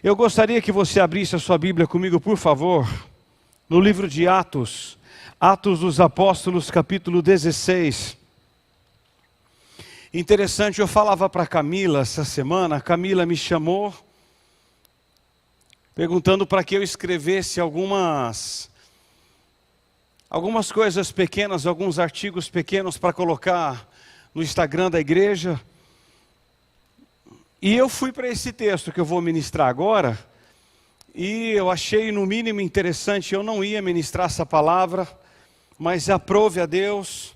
Eu gostaria que você abrisse a sua Bíblia comigo, por favor, no livro de Atos, Atos dos Apóstolos, capítulo 16. Interessante, eu falava para Camila essa semana, a Camila me chamou, perguntando para que eu escrevesse algumas coisas pequenas, alguns artigos pequenos para colocar no Instagram da igreja. E eu fui para esse texto que eu vou ministrar agora, e eu achei no mínimo interessante. Eu não ia ministrar essa palavra, mas aprove a Deus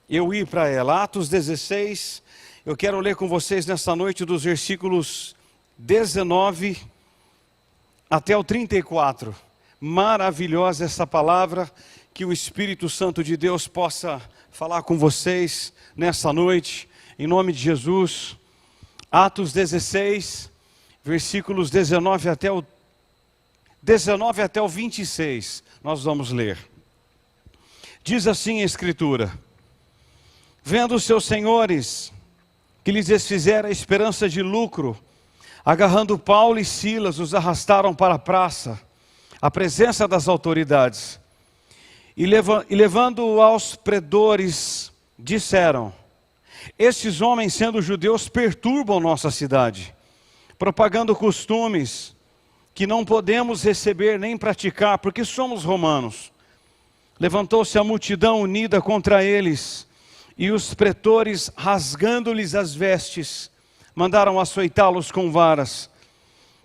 eu ir para ela. Atos 16, eu quero ler com vocês nessa noite dos versículos 19 até o 34. Maravilhosa essa palavra, que o Espírito Santo de Deus possa falar com vocês nessa noite, em nome de Jesus. Atos 16, versículos 19 até o 26, nós vamos ler. Diz assim a Escritura: vendo os seus senhores que lhes desfizeram a esperança de lucro, agarrando Paulo e Silas, os arrastaram para a praça, à presença das autoridades, e levando-o aos predores, disseram: estes homens, sendo judeus, perturbam nossa cidade, propagando costumes que não podemos receber nem praticar, porque somos romanos. Levantou-se a multidão unida contra eles, e os pretores, rasgando-lhes as vestes, mandaram açoitá-los com varas.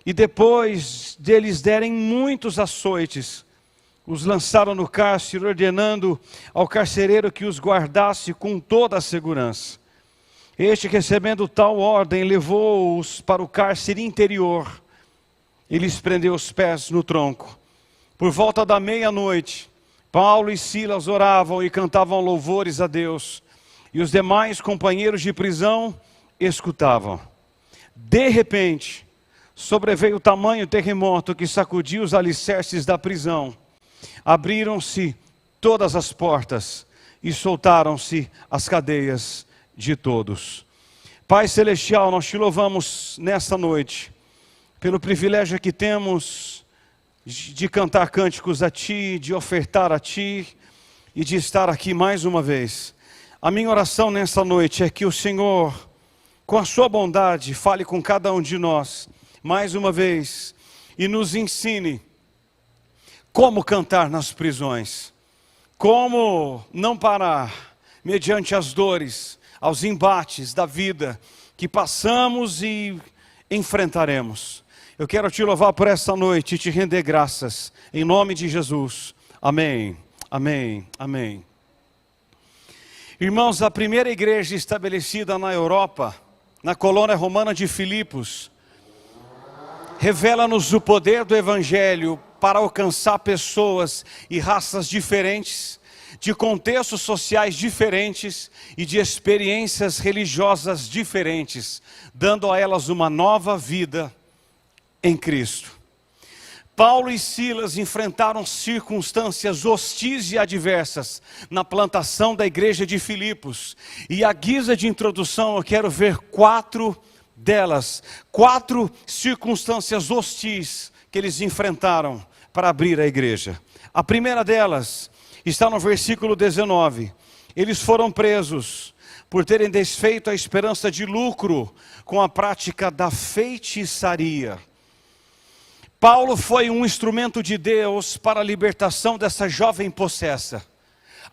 E depois deles derem muitos açoites, os lançaram no cárcere, ordenando ao carcereiro que os guardasse com toda a segurança. Este, recebendo tal ordem, levou-os para o cárcere interior e lhes prendeu os pés no tronco. Por volta da meia-noite, Paulo e Silas oravam e cantavam louvores a Deus, e os demais companheiros de prisão escutavam. De repente, sobreveio tamanho terremoto que sacudiu os alicerces da prisão. Abriram-se todas as portas e soltaram-se as cadeias de todos. Pai Celestial, nós te louvamos nesta noite, pelo privilégio que temos de cantar cânticos a Ti, de ofertar a Ti e de estar aqui mais uma vez. A minha oração nesta noite é que o Senhor, com a sua bondade, fale com cada um de nós, mais uma vez, e nos ensine como cantar nas prisões, como não parar mediante as dores, aos embates da vida que passamos e enfrentaremos. Eu quero te louvar por essa noite e te render graças, em nome de Jesus. Amém, amém, amém. Irmãos, a primeira igreja estabelecida na Europa, na colônia romana de Filipos, revela-nos o poder do Evangelho para alcançar pessoas e raças diferentes, de contextos sociais diferentes e de experiências religiosas diferentes, dando a elas uma nova vida em Cristo. Paulo e Silas enfrentaram circunstâncias hostis e adversas na plantação da igreja de Filipos. E à guisa de introdução eu quero ver 4 delas, 4 circunstâncias hostis que eles enfrentaram para abrir a igreja. A primeira delas está no versículo 19. Eles foram presos por terem desfeito a esperança de lucro com a prática da feitiçaria. Paulo foi um instrumento de Deus para a libertação dessa jovem possessa.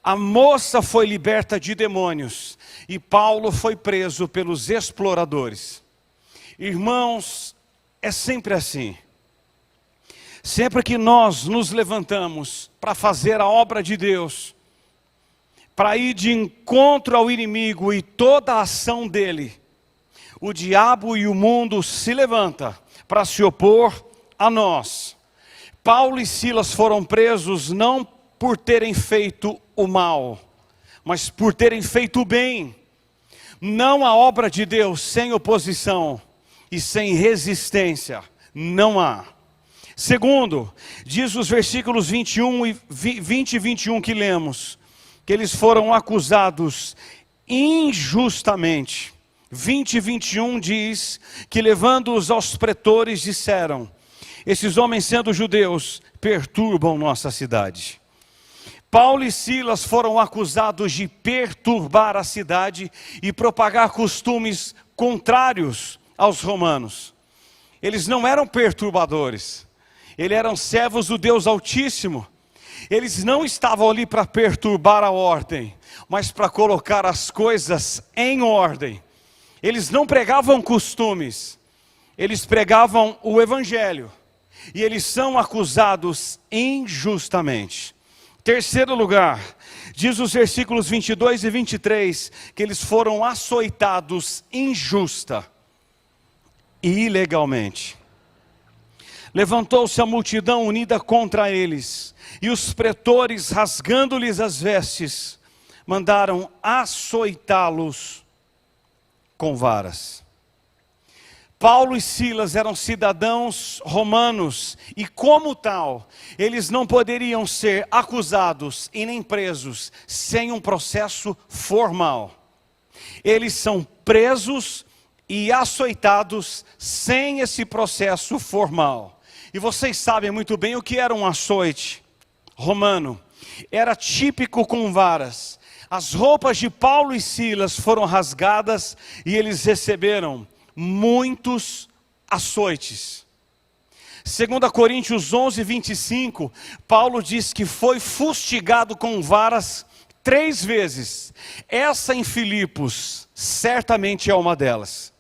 A moça foi liberta de demônios e Paulo foi preso pelos exploradores. Irmãos, é sempre assim. Sempre que nós nos levantamos para fazer a obra de Deus, para ir de encontro ao inimigo e toda a ação dele, o diabo e o mundo se levanta para se opor a nós. Paulo e Silas foram presos não por terem feito o mal, mas por terem feito o bem. Não a obra de Deus sem oposição e sem resistência, não há. Segundo, diz os versículos 20 e 21 que lemos, que eles foram acusados injustamente 20 e 21 diz que, levando-os aos pretores, disseram: esses homens, sendo judeus, perturbam nossa cidade. Paulo e Silas foram acusados de perturbar a cidade e propagar costumes contrários aos romanos. Eles não eram perturbadores, eles eram servos do Deus Altíssimo. Eles não estavam ali para perturbar a ordem, mas para colocar as coisas em ordem. Eles não pregavam costumes, eles pregavam o Evangelho. E eles são acusados injustamente. Terceiro lugar, diz os versículos 22 e 23, que eles foram açoitados injusta e ilegalmente. Levantou-se a multidão unida contra eles, e os pretores, rasgando-lhes as vestes, mandaram açoitá-los com varas. Paulo e Silas eram cidadãos romanos e, como tal, eles não poderiam ser acusados e nem presos sem um processo formal. Eles são presos e açoitados sem esse processo formal. E vocês sabem muito bem o que era um açoite romano. Era típico com varas. As roupas de Paulo e Silas foram rasgadas e eles receberam muitos açoites. 2 Coríntios 11, 25, Paulo diz que foi fustigado com varas 3 vezes. Essa em Filipos certamente é uma delas.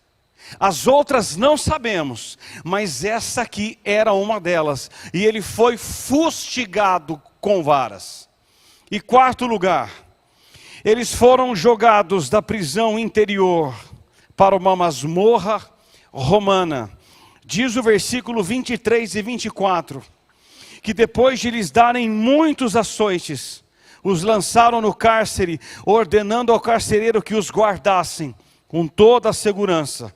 As outras não sabemos, mas essa aqui era uma delas. E ele foi fustigado com varas. E quarto lugar, eles foram jogados da prisão interior para uma masmorra romana. Diz o versículo 23 e 24, que depois de lhes darem muitos açoites, os lançaram no cárcere, ordenando ao carcereiro que os guardassem com toda a segurança.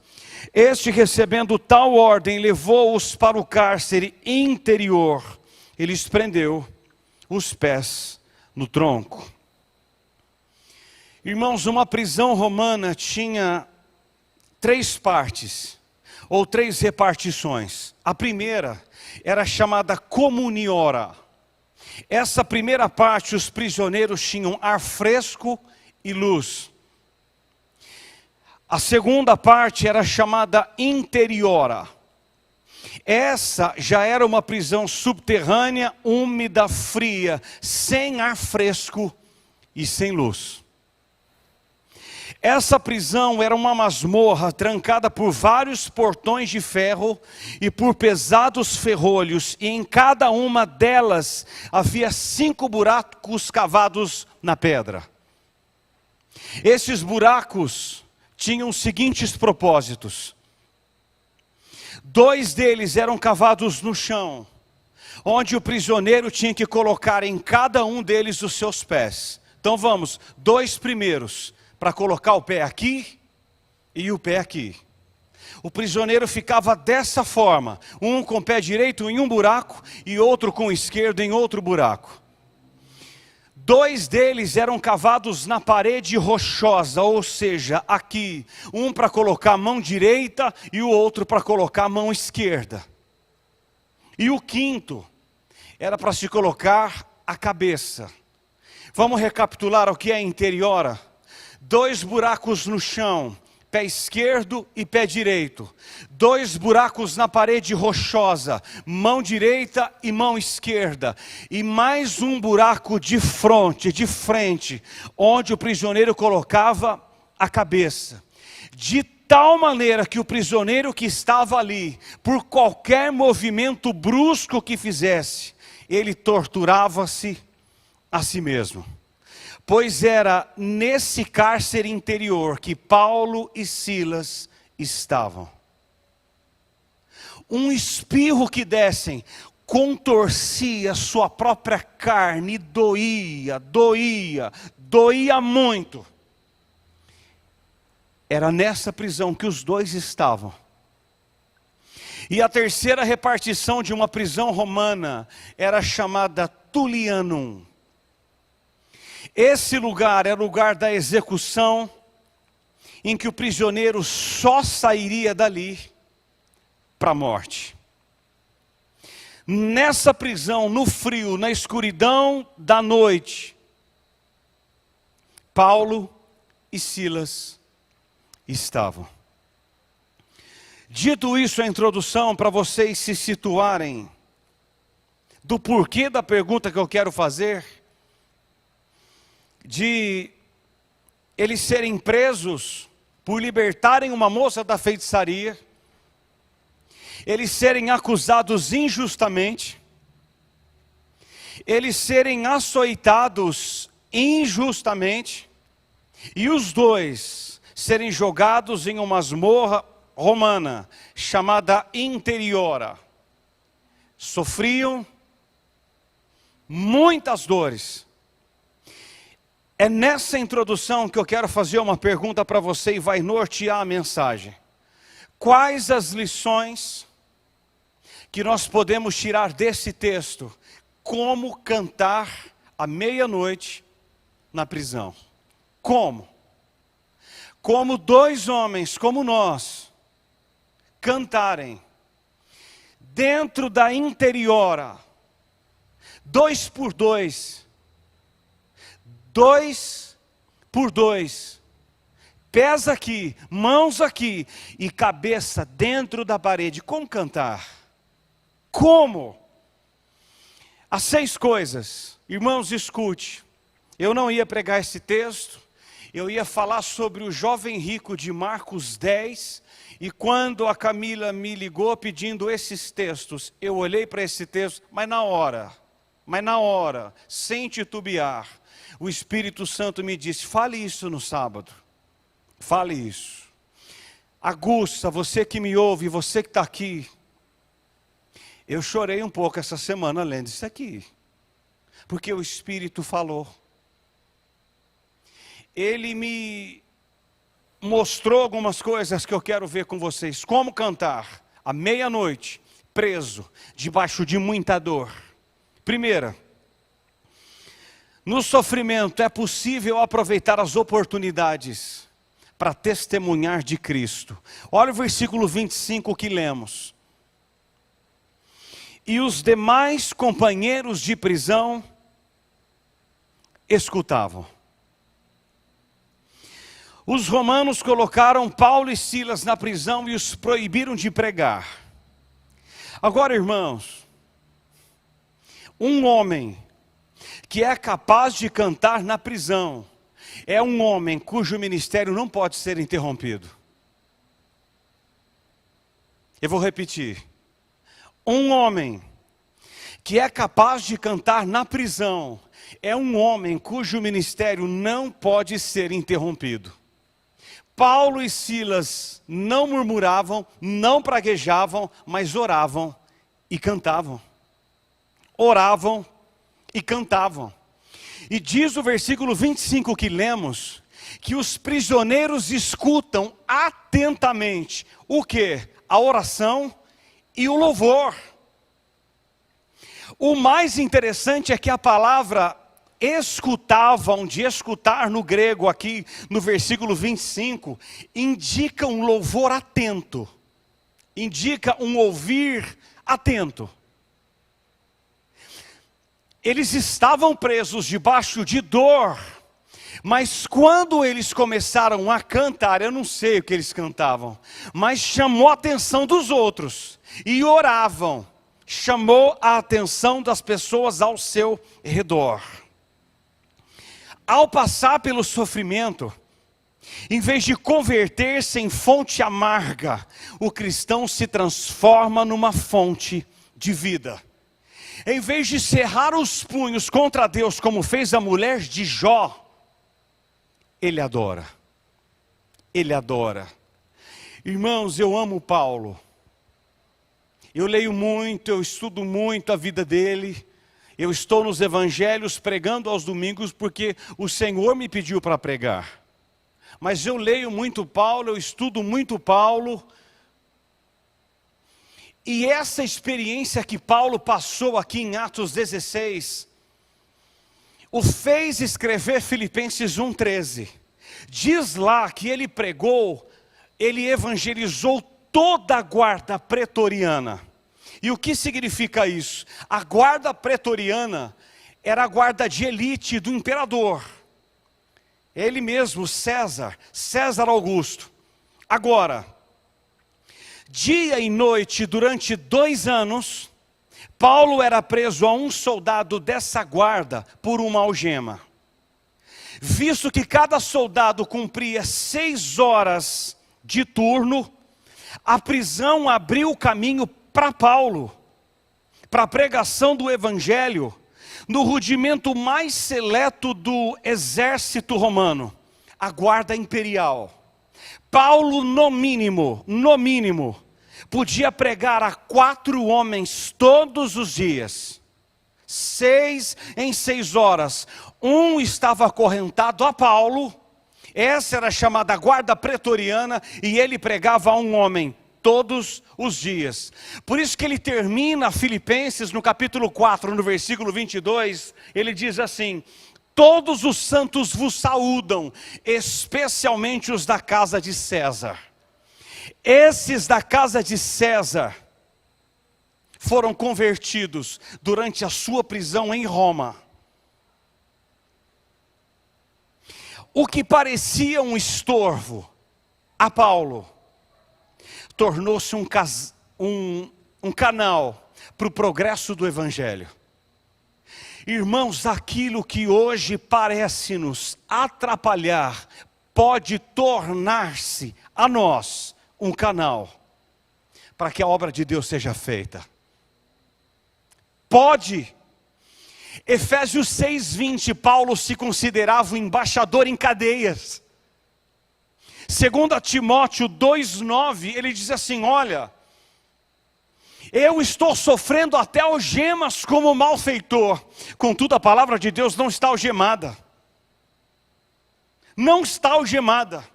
Este, recebendo tal ordem, levou-os para o cárcere interior e lhes prendeu os pés no tronco. Irmãos, uma prisão romana tinha 3 partes, ou 3 repartições. A primeira era chamada comuniora. Essa primeira parte, os prisioneiros tinham ar fresco e luz. A segunda parte era chamada interiora. Essa já era uma prisão subterrânea, úmida, fria, sem ar fresco e sem luz. Essa prisão era uma masmorra trancada por vários portões de ferro e por pesados ferrolhos, e em cada uma delas havia 5 buracos cavados na pedra. Esses buracos tinham os seguintes propósitos. 2 deles eram cavados no chão, onde o prisioneiro tinha que colocar em cada um deles os seus pés. Então vamos, 2 primeiros, para colocar o pé aqui e o pé aqui. O prisioneiro ficava dessa forma, um com o pé direito em um buraco e outro com o esquerdo em outro buraco. 2 deles eram cavados na parede rochosa, ou seja, aqui, um para colocar a mão direita e o outro para colocar a mão esquerda. E o 5º era para se colocar a cabeça. Vamos recapitular o que é interiora. 2 buracos no chão, pé esquerdo e pé direito. 2 buracos na parede rochosa, mão direita e mão esquerda. E mais um buraco de frente, onde o prisioneiro colocava a cabeça. De tal maneira que o prisioneiro que estava ali, por qualquer movimento brusco que fizesse, ele torturava-se a si mesmo. Pois era nesse cárcere interior que Paulo e Silas estavam. Um espirro que dessem contorcia sua própria carne, doía muito. Era nessa prisão que os 2 estavam. E a terceira repartição de uma prisão romana era chamada Tullianum. Esse lugar era o lugar da execução em que o prisioneiro só sairia dali para a morte. Nessa prisão, no frio, na escuridão da noite, Paulo e Silas estavam. Dito isso, a introdução para vocês se situarem do porquê da pergunta que eu quero fazer, de eles serem presos por libertarem uma moça da feitiçaria, eles serem acusados injustamente, eles serem açoitados injustamente, e os dois serem jogados em uma masmorra romana, chamada Interiora. Sofriam muitas dores. É nessa introdução que eu quero fazer uma pergunta para você e vai nortear a mensagem. Quais as lições que nós podemos tirar desse texto? Como cantar à meia-noite na prisão? Como? Como dois homens como nós cantarem dentro da Interiora, 2 por 2, 2 por 2, pés aqui, mãos aqui e cabeça dentro da parede. Como cantar? Como? As 6 coisas. Irmãos, escute, eu não ia pregar esse texto, eu ia falar sobre o jovem rico de Marcos 10, e quando a Camila me ligou pedindo esses textos, eu olhei para esse texto, mas na hora, sem titubear, o Espírito Santo me disse, fale isso no sábado, fale isso. Aguça, você que me ouve, você que está aqui, eu chorei um pouco essa semana lendo isso aqui, porque o Espírito falou. Ele me mostrou algumas coisas que eu quero ver com vocês. Como cantar à meia-noite, preso, debaixo de muita dor. Primeira, no sofrimento é possível aproveitar as oportunidades para testemunhar de Cristo. Olha o versículo 25 que lemos. E os demais companheiros de prisão escutavam. Os romanos colocaram Paulo e Silas na prisão e os proibiram de pregar. Agora, irmãos, um homem que é capaz de cantar na prisão é um homem cujo ministério não pode ser interrompido. Eu vou repetir. Um homem que é capaz de cantar na prisão é um homem cujo ministério não pode ser interrompido. Paulo e Silas não murmuravam, não praguejavam, mas oravam e cantavam. Oravam e cantavam. E diz o versículo 25 que lemos, que os prisioneiros escutam atentamente o quê? A oração e o louvor. O mais interessante é que a palavra escutavam, de escutar no grego aqui no versículo 25, indica um louvor atento, indica um ouvir atento. Eles estavam presos debaixo de dor, mas quando eles começaram a cantar, eu não sei o que eles cantavam, mas chamou a atenção dos outros, e oravam, chamou a atenção das pessoas ao seu redor. Ao passar pelo sofrimento, em vez de converter-se em fonte amarga, o cristão se transforma numa fonte de vida. Em vez de cerrar os punhos contra Deus, como fez a mulher de Jó, ele adora. Ele adora. Irmãos, eu amo Paulo. Eu leio muito, eu estudo muito a vida dele. Eu estou nos evangelhos pregando aos domingos porque o Senhor me pediu para pregar. Mas eu leio muito Paulo, eu estudo muito Paulo. E essa experiência que Paulo passou aqui em Atos 16, o fez escrever Filipenses 1,13. Diz lá que ele pregou, ele evangelizou toda a guarda pretoriana. E o que significa isso? A guarda pretoriana era a guarda de elite do imperador. Ele mesmo, César Augusto. Agora, dia e noite, durante 2 anos, Paulo era preso a um soldado dessa guarda por uma algema. Visto que cada soldado cumpria 6 horas de turno, a prisão abriu o caminho para Paulo, para a pregação do evangelho, no rudimento mais seleto do exército romano, a guarda imperial. Paulo, no mínimo, podia pregar a 4 homens todos os dias, 6 em 6 horas. Um estava acorrentado a Paulo, essa era chamada guarda pretoriana, e ele pregava a um homem todos os dias. Por isso que ele termina Filipenses no capítulo 4, no versículo 22, ele diz assim: todos os santos vos saúdam, especialmente os da casa de César. Esses da casa de César foram convertidos durante a sua prisão em Roma. O que parecia um estorvo a Paulo, tornou-se um canal para o progresso do evangelho. Irmãos, aquilo que hoje parece nos atrapalhar, pode tornar-se a nós um canal para que a obra de Deus seja feita. Pode. Efésios 6:20, Paulo se considerava o embaixador em cadeias. 2 Timóteo 2:9, ele diz assim: olha, eu estou sofrendo até algemas como malfeitor. Contudo, a palavra de Deus não está algemada. Não está algemada.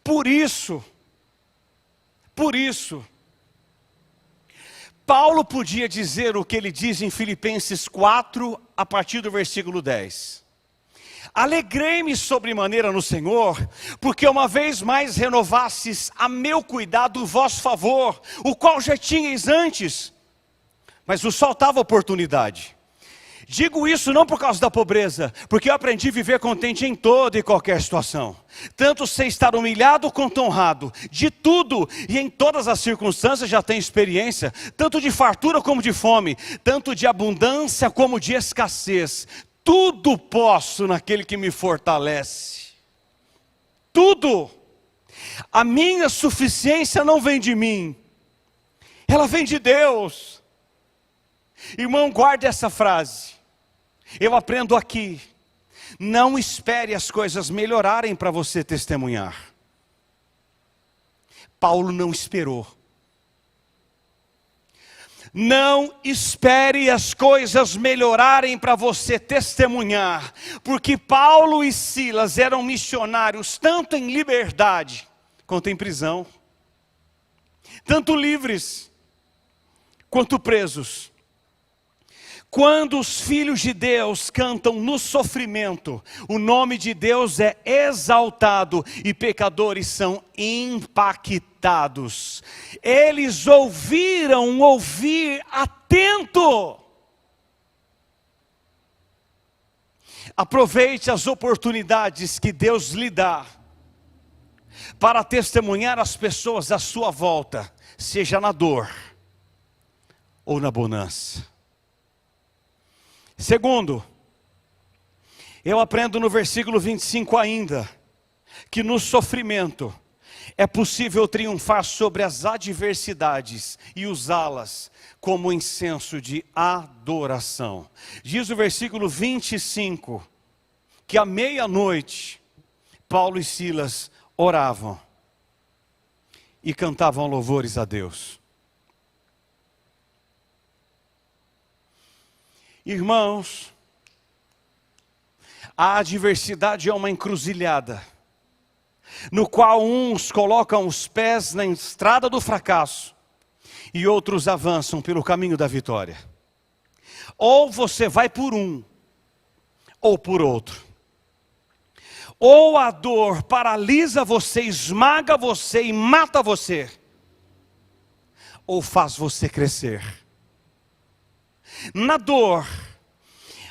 Por isso, Paulo podia dizer o que ele diz em Filipenses 4, a partir do versículo 10. Alegrei-me sobremaneira no Senhor, porque uma vez mais renovastes a meu cuidado o vosso favor, o qual já tinhais antes, mas vos faltava oportunidade. Digo isso não por causa da pobreza, porque eu aprendi a viver contente em toda e qualquer situação. Tanto sei estar humilhado quanto honrado, de tudo e em todas as circunstâncias já tenho experiência, tanto de fartura como de fome, tanto de abundância como de escassez. Tudo posso naquele que me fortalece. Tudo. A minha suficiência não vem de mim, ela vem de Deus. Irmão, guarde essa frase. Eu aprendo aqui: não espere as coisas melhorarem para você testemunhar. Paulo não esperou. Não espere as coisas melhorarem para você testemunhar, porque Paulo e Silas eram missionários tanto em liberdade quanto em prisão, tanto livres quanto presos. Quando os filhos de Deus cantam no sofrimento, o nome de Deus é exaltado e pecadores são impactados. Eles ouviram ouvir atento. Aproveite as oportunidades que Deus lhe dá para testemunhar às pessoas à sua volta, seja na dor ou na bonança. Segundo, eu aprendo no versículo 25 ainda, que no sofrimento é possível triunfar sobre as adversidades e usá-las como incenso de adoração. Diz o versículo 25, que à meia-noite, Paulo e Silas oravam e cantavam louvores a Deus. Irmãos, a adversidade é uma encruzilhada, no qual uns colocam os pés na estrada do fracasso, e outros avançam pelo caminho da vitória. Ou você vai por um, ou por outro. Ou a dor paralisa você, esmaga você e mata você, ou faz você crescer. Na dor,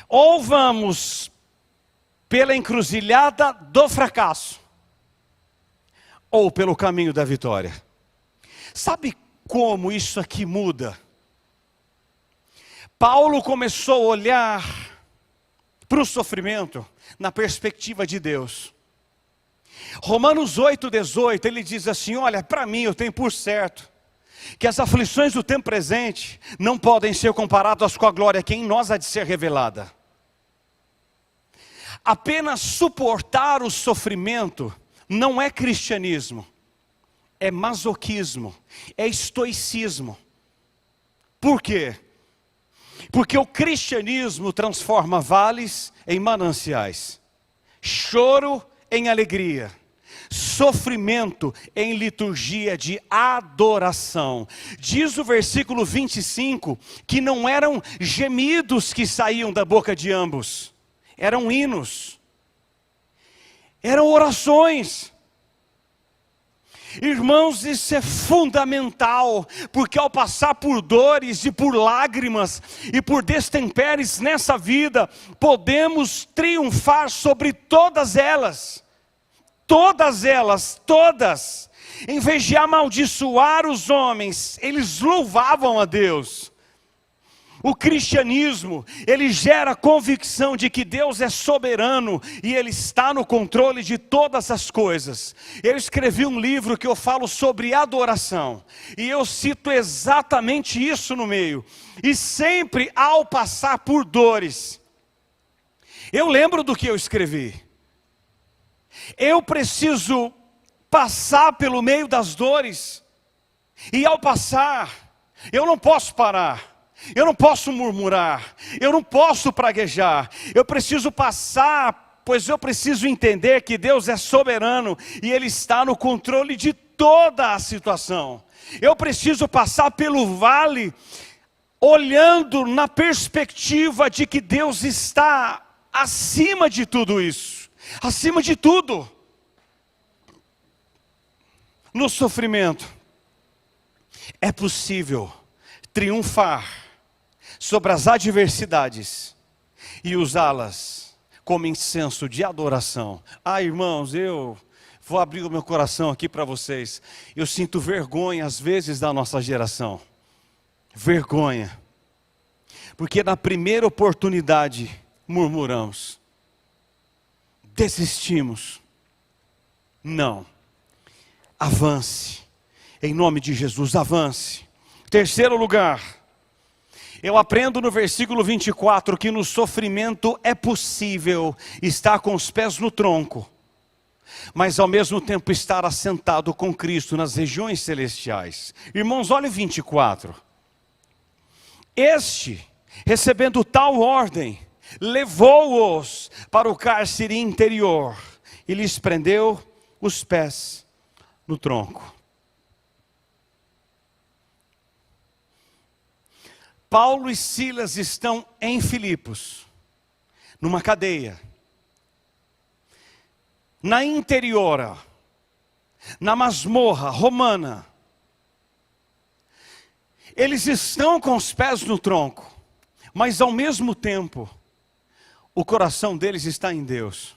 ou vamos pela encruzilhada do fracasso, ou pelo caminho da vitória. Sabe como isso aqui muda? Paulo começou a olhar para o sofrimento na perspectiva de Deus. Romanos 8,18, ele diz assim: olha, para mim eu tenho por certo que as aflições do tempo presente não podem ser comparadas com a glória que em nós há de ser revelada. Apenas suportar o sofrimento não é cristianismo, é masoquismo, é estoicismo. Por quê? Porque o cristianismo transforma vales em mananciais, choro em alegria, sofrimento em liturgia de adoração. Diz o versículo 25 que não eram gemidos que saíam da boca de ambos, eram hinos, eram orações. Irmãos, isso é fundamental, porque ao passar por dores e por lágrimas e por destempéries nessa vida, podemos triunfar sobre todas elas. Todas elas, todas. Em vez de amaldiçoar os homens, eles louvavam a Deus. O cristianismo, ele gera a convicção de que Deus é soberano e Ele está no controle de todas as coisas. Eu escrevi um livro que eu falo sobre adoração, e eu cito exatamente isso no meio. E sempre ao passar por dores, eu lembro do que eu escrevi. Eu preciso passar pelo meio das dores, e ao passar, eu não posso parar. Eu não posso murmurar, eu não posso praguejar, eu preciso passar, pois eu preciso entender que Deus é soberano e Ele está no controle de toda a situação. Eu preciso passar pelo vale, olhando na perspectiva de que Deus está acima de tudo isso, acima de tudo. No sofrimento, é possível triunfar sobre as adversidades e usá-las como incenso de adoração. Irmãos, eu vou abrir o meu coração aqui para vocês. Eu sinto vergonha às vezes da nossa geração. Vergonha. Porque na primeira oportunidade murmuramos. Desistimos. Não. Avance. Em nome de Jesus, avance. Terceiro lugar. Eu aprendo no versículo 24 que no sofrimento é possível estar com os pés no tronco, mas ao mesmo tempo estar assentado com Cristo nas regiões celestiais. Irmãos, olha o 24. Este, recebendo tal ordem, levou-os para o cárcere interior e lhes prendeu os pés no tronco. Paulo e Silas estão em Filipos, numa cadeia, na interiora, na masmorra romana. Eles estão com os pés no tronco, mas ao mesmo tempo, o coração deles está em Deus.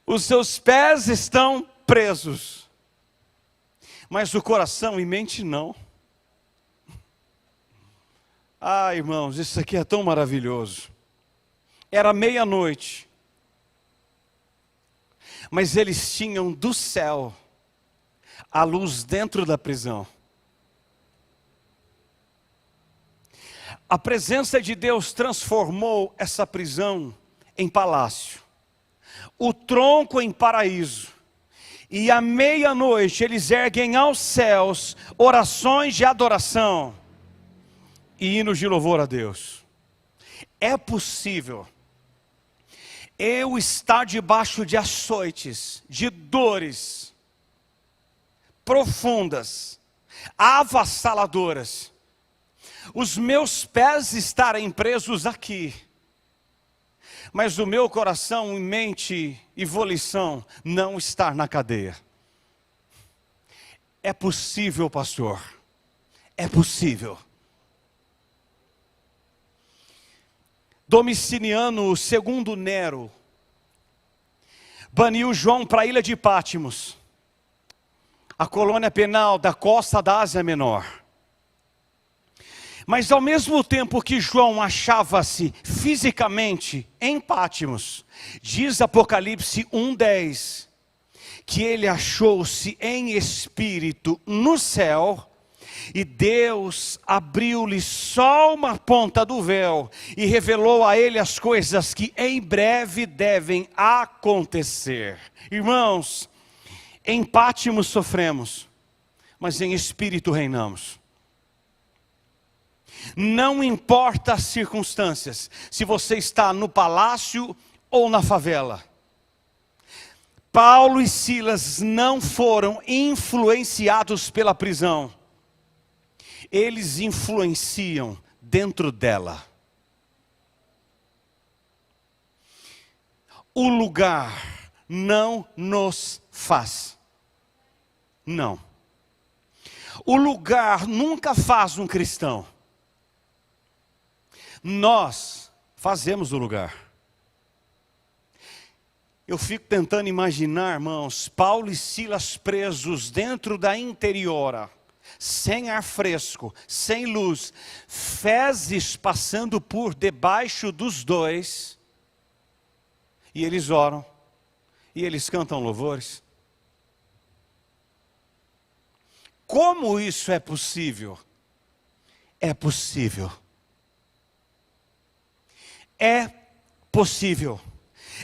Os seus pés estão presos, mas o coração e mente não. Irmãos, isso aqui é tão maravilhoso. Era meia-noite, mas eles tinham do céu a luz dentro da prisão. A presença de Deus transformou essa prisão em palácio, o tronco em paraíso. E à meia-noite eles erguem aos céus orações de adoração e hinos de louvor a Deus. É possível eu estar debaixo de açoites, de dores profundas, avassaladoras, os meus pés estarem presos aqui, Mas o meu coração, mente e volição não está na cadeia. É possível, pastor. É possível. Domiciano, segundo Nero, baniu João para a ilha de Patmos, a colônia penal da costa da Ásia Menor. Mas ao mesmo tempo que João achava-se fisicamente em Patmos, diz Apocalipse 1:10, que ele achou-se em espírito no céu, e Deus abriu-lhe só uma ponta do véu e revelou a ele as coisas que em breve devem acontecer. Irmãos, em Patmos sofremos, mas em espírito reinamos. Não importa as circunstâncias, se você está no palácio ou na favela. Paulo e Silas não foram influenciados pela prisão. Eles influenciam dentro dela. O lugar não nos faz. Não. O lugar nunca faz um cristão. Nós fazemos o lugar. Eu fico tentando imaginar, irmãos, Paulo e Silas presos dentro da interiora, sem ar fresco, sem luz, fezes passando por debaixo dos dois, e eles oram, e eles cantam louvores. Como isso é possível? É possível. É possível.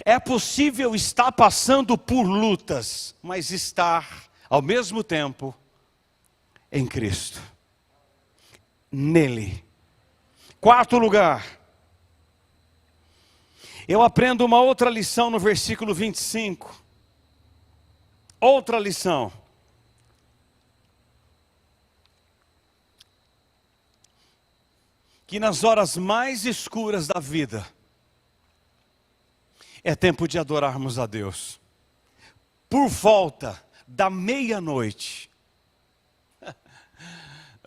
É possível estar passando por lutas, mas estar, ao mesmo tempo, em Cristo. Nele. Quarto lugar. Eu aprendo uma outra lição no versículo 25. Outra lição. Que nas horas mais escuras da vida, é tempo de adorarmos a Deus. Por volta da meia-noite.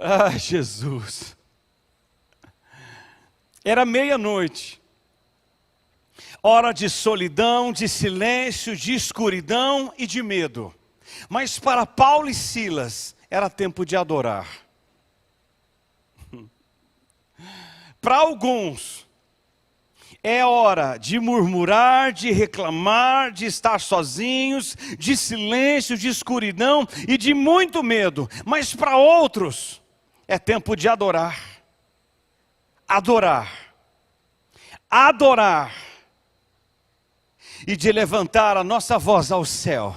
Ah, Jesus. Era meia-noite. Hora de solidão, de silêncio, de escuridão e de medo. Mas para Paulo e Silas, era tempo de adorar. Para alguns, é hora de murmurar, de reclamar, de estar sozinhos, de silêncio, de escuridão e de muito medo. Mas para outros, é tempo de adorar. Adorar. Adorar. E de levantar a nossa voz ao céu.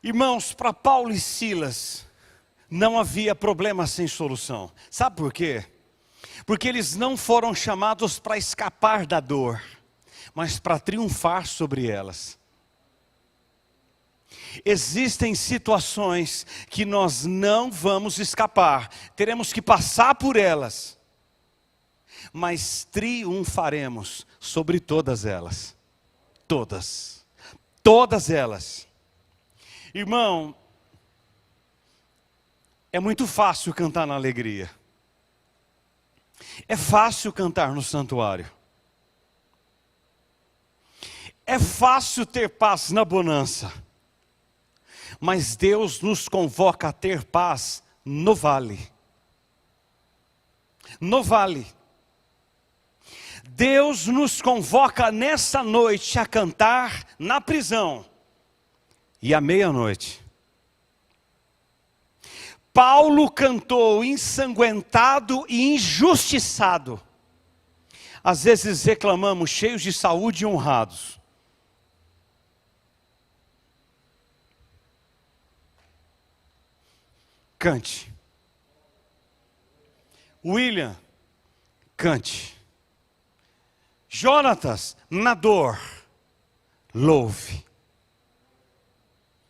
Irmãos, para Paulo e Silas, não havia problema sem solução. Sabe por quê? Porque eles não foram chamados para escapar da dor, mas para triunfar sobre elas. Existem situações que nós não vamos escapar, teremos que passar por elas, mas triunfaremos sobre todas elas. Todas. Todas elas. Irmão, é muito fácil cantar na alegria. É fácil cantar no santuário. É fácil ter paz na bonança. Mas Deus nos convoca a ter paz no vale. No vale. Deus nos convoca nessa noite a cantar na prisão. E à meia-noite. Paulo cantou ensanguentado e injustiçado. Às vezes reclamamos cheios de saúde e honrados. Cante. William, cante. Jonatas, na dor, louve.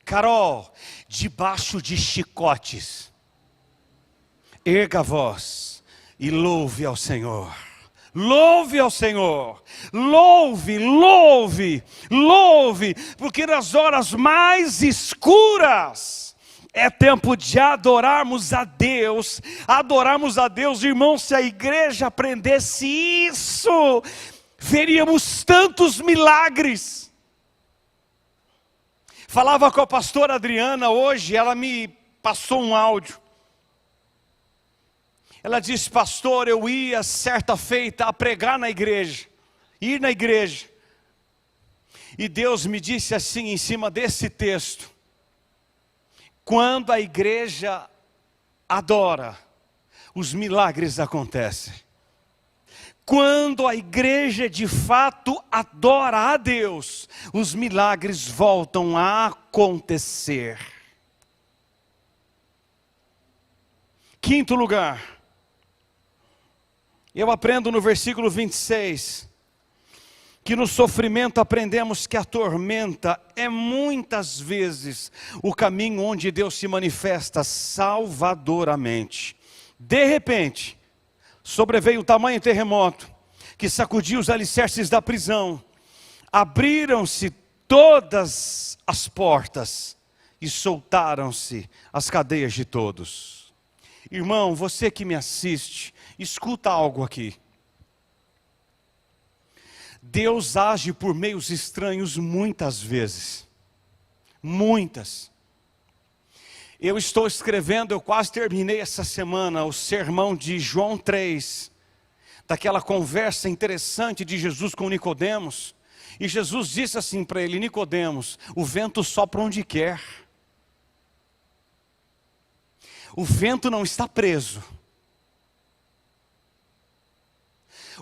Carol, debaixo de chicotes, erga a voz e louve ao Senhor. Louve ao Senhor, louve, louve, louve, porque nas horas mais escuras é tempo de adorarmos a Deus. Adorarmos a Deus, irmãos, se a igreja aprendesse isso, veríamos tantos milagres. Falava com a pastora Adriana hoje, ela me passou um áudio. Ela disse: pastor, eu ia certa feita a pregar na igreja, ir na igreja. E Deus me disse assim, em cima desse texto: quando a igreja adora, os milagres acontecem. Quando a igreja de fato adora a Deus, os milagres voltam a acontecer. Quinto lugar, eu aprendo no versículo 26, que no sofrimento aprendemos que a tormenta é muitas vezes o caminho onde Deus se manifesta salvadoramente. De repente, sobreveio um tamanho terremoto, que sacudiu os alicerces da prisão, abriram-se todas as portas, e soltaram-se as cadeias de todos. Irmão, você que me assiste, escuta algo aqui. Deus age por meios estranhos muitas vezes. Muitas. Eu estou escrevendo, eu quase terminei essa semana, o sermão de João 3. Daquela conversa interessante de Jesus com Nicodemos. E Jesus disse assim para ele: Nicodemos, o vento sopra onde quer. O vento não está preso.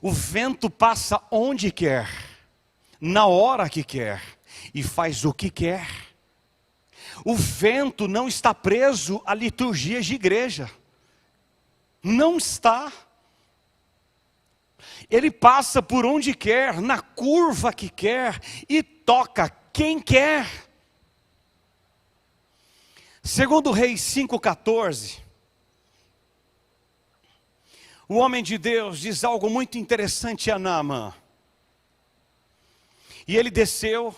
O vento passa onde quer, na hora que quer, e faz o que quer. O vento não está preso a liturgias de igreja. Não está. Ele passa por onde quer, na curva que quer, e toca quem quer. Segundo Reis 5,14, o homem de Deus diz algo muito interessante a Naamã. E ele desceu,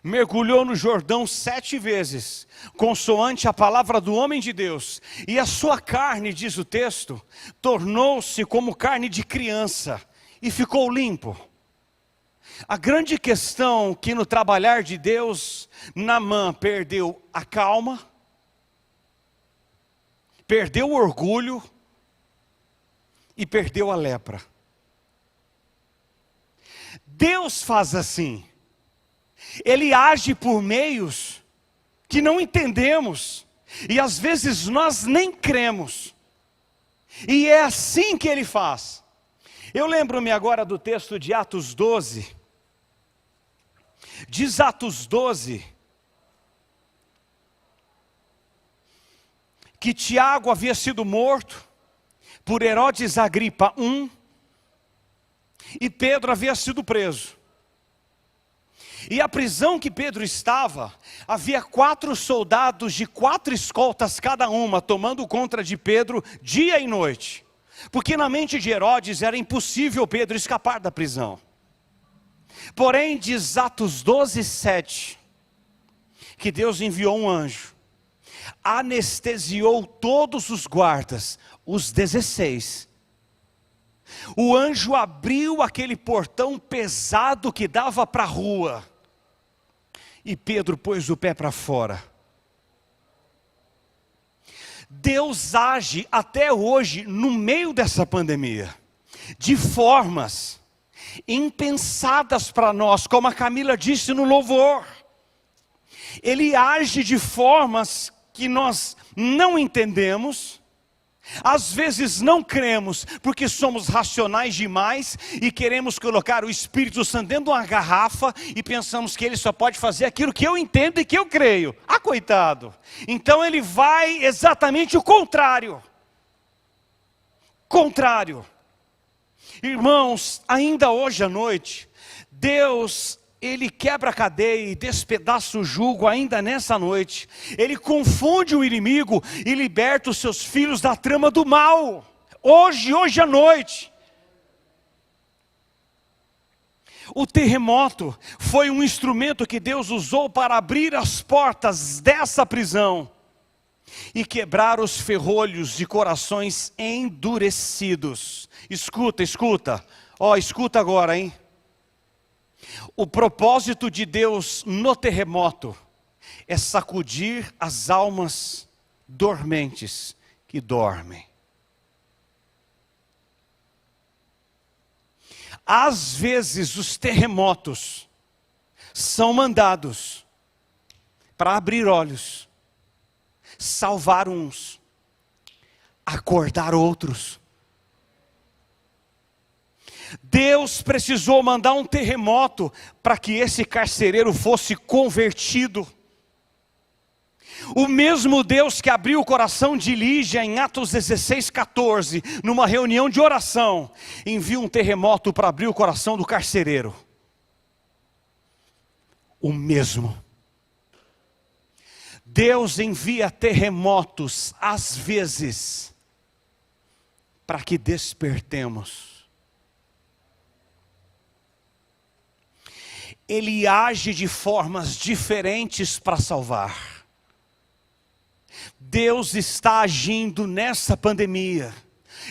mergulhou no Jordão 7 vezes, consoante a palavra do homem de Deus. E a sua carne, diz o texto, tornou-se como carne de criança, e ficou limpo. A grande questão que no trabalhar de Deus, Naamã perdeu a calma, perdeu o orgulho, e perdeu a lepra. Deus faz assim. Ele age por meios que não entendemos. E às vezes nós nem cremos. E é assim que Ele faz. Eu lembro-me agora do texto de Atos 12. Diz Atos 12. Que Tiago havia sido morto por Herodes Agripa I, e Pedro havia sido preso. E a prisão que Pedro estava, havia 4 soldados de 4 escoltas cada uma, tomando conta de Pedro dia e noite. Porque na mente de Herodes era impossível Pedro escapar da prisão. Porém, diz Atos 12:7, que Deus enviou um anjo, anestesiou todos os guardas, os 16. O anjo abriu aquele portão pesado que dava para a rua, e Pedro pôs o pé para fora. Deus age até hoje no meio dessa pandemia, de formas impensadas para nós, como a Camila disse no louvor. Ele age de formas que nós não entendemos. Às vezes não cremos, porque somos racionais demais e queremos colocar o Espírito Santo dentro de uma garrafa e pensamos que Ele só pode fazer aquilo que eu entendo e que eu creio. Ah, coitado! Então Ele vai exatamente o contrário. Contrário. Irmãos, ainda hoje à noite, Deus, Ele quebra a cadeia e despedaça o jugo ainda nessa noite. Ele confunde o inimigo e liberta os seus filhos da trama do mal. Hoje à noite. O terremoto foi um instrumento que Deus usou para abrir as portas dessa prisão e quebrar os ferrolhos de corações endurecidos. Escuta. Escuta agora, hein? O propósito de Deus no terremoto é sacudir as almas dormentes que dormem. Às vezes os terremotos são mandados para abrir olhos, salvar uns, acordar outros. Deus precisou mandar um terremoto para que esse carcereiro fosse convertido. O mesmo Deus que abriu o coração de Lígia em Atos 16:14, numa reunião de oração, envia um terremoto para abrir o coração do carcereiro. O mesmo. Deus envia terremotos, às vezes, para que despertemos. Ele age de formas diferentes para salvar. Deus está agindo nessa pandemia.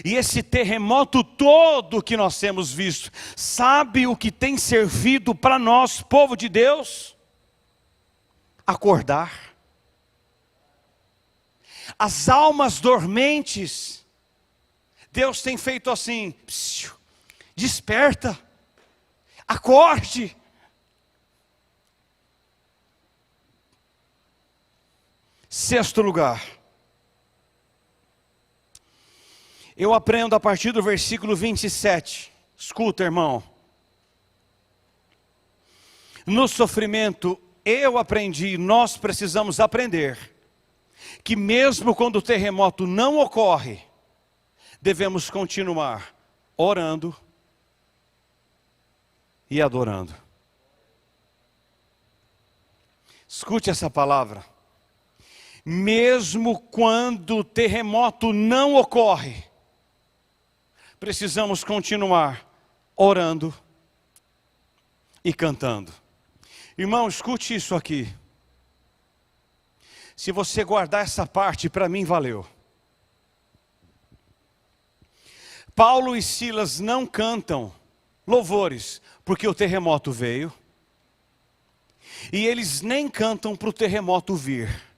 E esse terremoto todo que nós temos visto, sabe o que tem servido para nós, povo de Deus? Acordar. As almas dormentes, Deus tem feito assim, desperta, acorde. Sexto lugar, eu aprendo a partir do versículo 27, escuta, irmão. No sofrimento eu aprendi, nós precisamos aprender, que mesmo quando o terremoto não ocorre, devemos continuar orando e adorando. Escute essa palavra. Mesmo quando o terremoto não ocorre, precisamos continuar orando e cantando. Irmão, escute isso aqui. Se você guardar essa parte, para mim valeu. Paulo e Silas não cantam louvores, porque o terremoto veio. E eles nem cantam para o terremoto vir.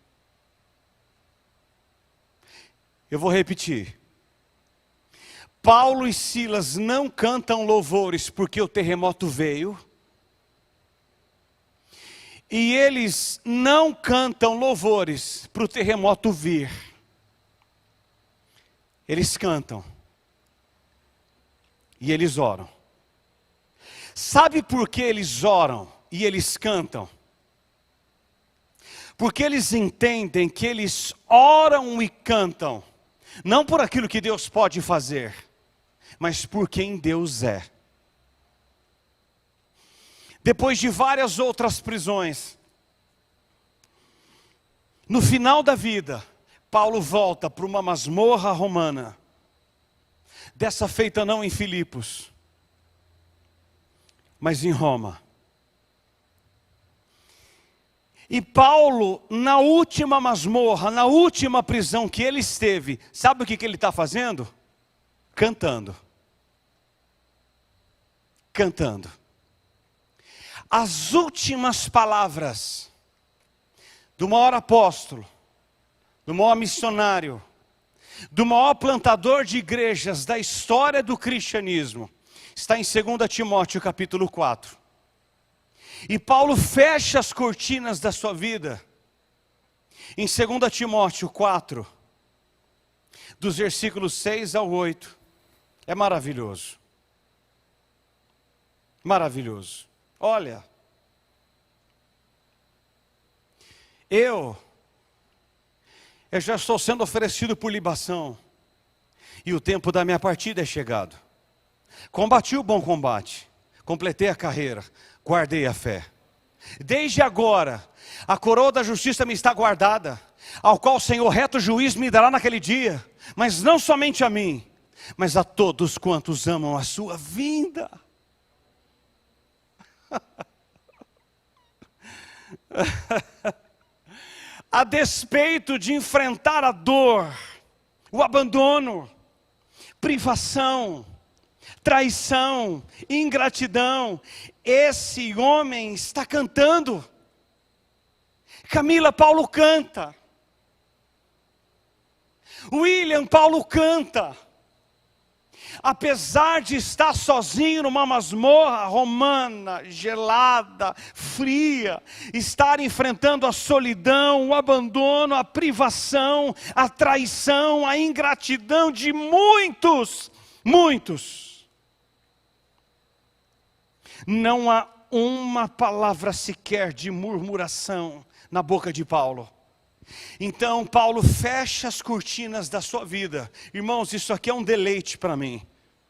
Eu vou repetir. Paulo e Silas não cantam louvores porque o terremoto veio. E eles não cantam louvores para o terremoto vir. Eles cantam. E eles oram. Sabe por que eles oram e eles cantam? Porque eles entendem que eles oram e cantam, não por aquilo que Deus pode fazer, mas por quem Deus é. Depois de várias outras prisões, no final da vida, Paulo volta para uma masmorra romana, dessa feita não em Filipos, mas em Roma. E Paulo, na última masmorra, na última prisão que ele esteve, sabe o que ele está fazendo? Cantando. Cantando. As últimas palavras do maior apóstolo, do maior missionário, do maior plantador de igrejas da história do cristianismo, está em 2 Timóteo capítulo 4. E Paulo fecha as cortinas da sua vida em 2 Timóteo 4, dos versículos 6 ao 8. É maravilhoso. Maravilhoso. Olha, eu já estou sendo oferecido por libação, e o tempo da minha partida é chegado. Combati o bom combate, completei a carreira, guardei a fé. Desde agora, a coroa da justiça me está guardada, ao qual o Senhor reto juiz me dará naquele dia, mas não somente a mim, mas a todos quantos amam a sua vinda. A despeito de enfrentar a dor, o abandono, privação, traição, ingratidão, esse homem está cantando. Camila, Paulo canta. William, Paulo canta. Apesar de estar sozinho numa masmorra romana, gelada, fria, estar enfrentando a solidão, o abandono, a privação, a traição, a ingratidão de muitos. Não há uma palavra sequer de murmuração na boca de Paulo. Então Paulo fecha as cortinas da sua vida. Irmãos, isso aqui é um deleite para mim.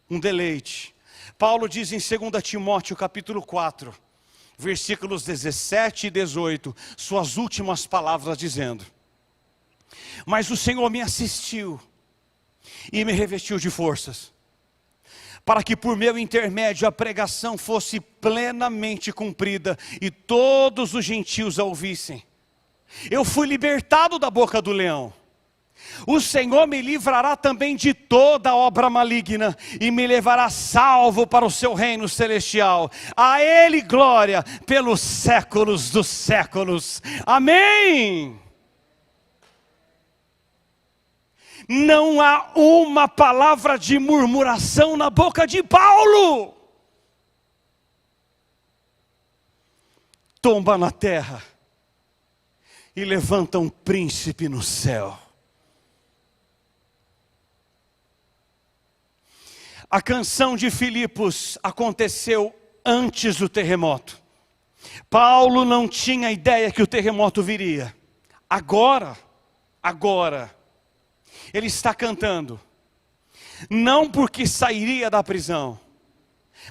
Um deleite. Paulo diz em 2 Timóteo capítulo 4, versículos 17 e 18, suas últimas palavras dizendo: mas o Senhor me assistiu e me revestiu de forças, para que por meu intermédio a pregação fosse plenamente cumprida e todos os gentios a ouvissem. Eu fui libertado da boca do leão. O Senhor me livrará também de toda obra maligna e me levará salvo para o seu reino celestial. A Ele glória pelos séculos dos séculos. Amém. Não há uma palavra de murmuração na boca de Paulo. Tomba na terra e levanta um príncipe no céu. A canção de Filipos aconteceu antes do terremoto. Paulo não tinha ideia que o terremoto viria. Agora, ele está cantando. Não porque sairia da prisão,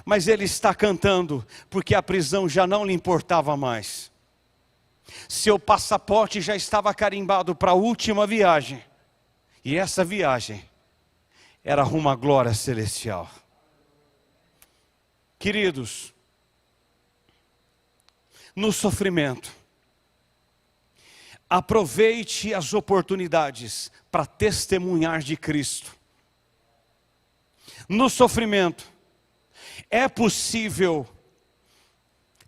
mas ele está cantando porque a prisão já não lhe importava mais. Seu passaporte já estava carimbado para a última viagem. E essa viagem era rumo à glória celestial. Queridos, no sofrimento, aproveite as oportunidades para testemunhar de Cristo. No sofrimento, é possível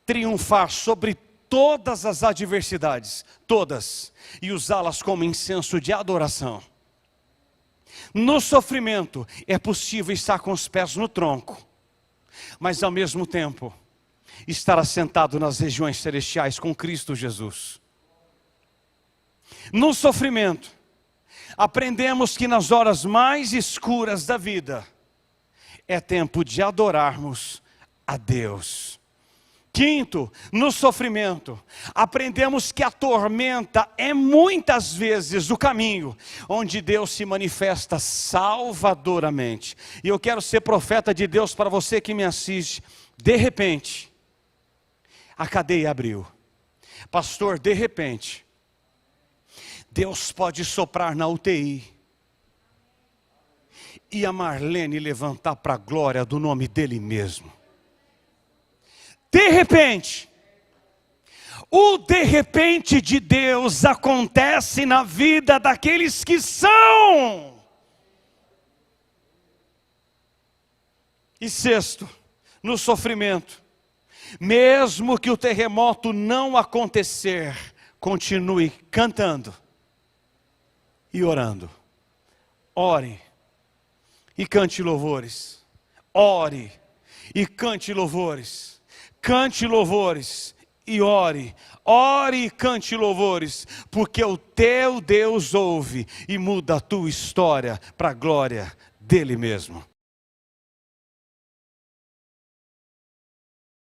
triunfar sobre todas as adversidades, todas, e usá-las como incenso de adoração. No sofrimento, é possível estar com os pés no tronco, mas ao mesmo tempo, estar assentado nas regiões celestiais com Cristo Jesus. No sofrimento, aprendemos que nas horas mais escuras da vida, é tempo de adorarmos a Deus. Quinto, no sofrimento, aprendemos que a tormenta é muitas vezes o caminho onde Deus se manifesta salvadoramente. E eu quero ser profeta de Deus para você que me assiste. De repente, a cadeia abriu. Pastor, de repente, Deus pode soprar na UTI e a Marlene levantar para a glória do nome dele mesmo. De repente, o de repente de Deus acontece na vida daqueles que são. E sexto, no sofrimento, mesmo que o terremoto não acontecer, continue cantando e orando. Ore e cante louvores. Ore e cante louvores. Cante louvores e ore. Ore e cante louvores, porque o teu Deus ouve e muda a tua história para a glória dele mesmo.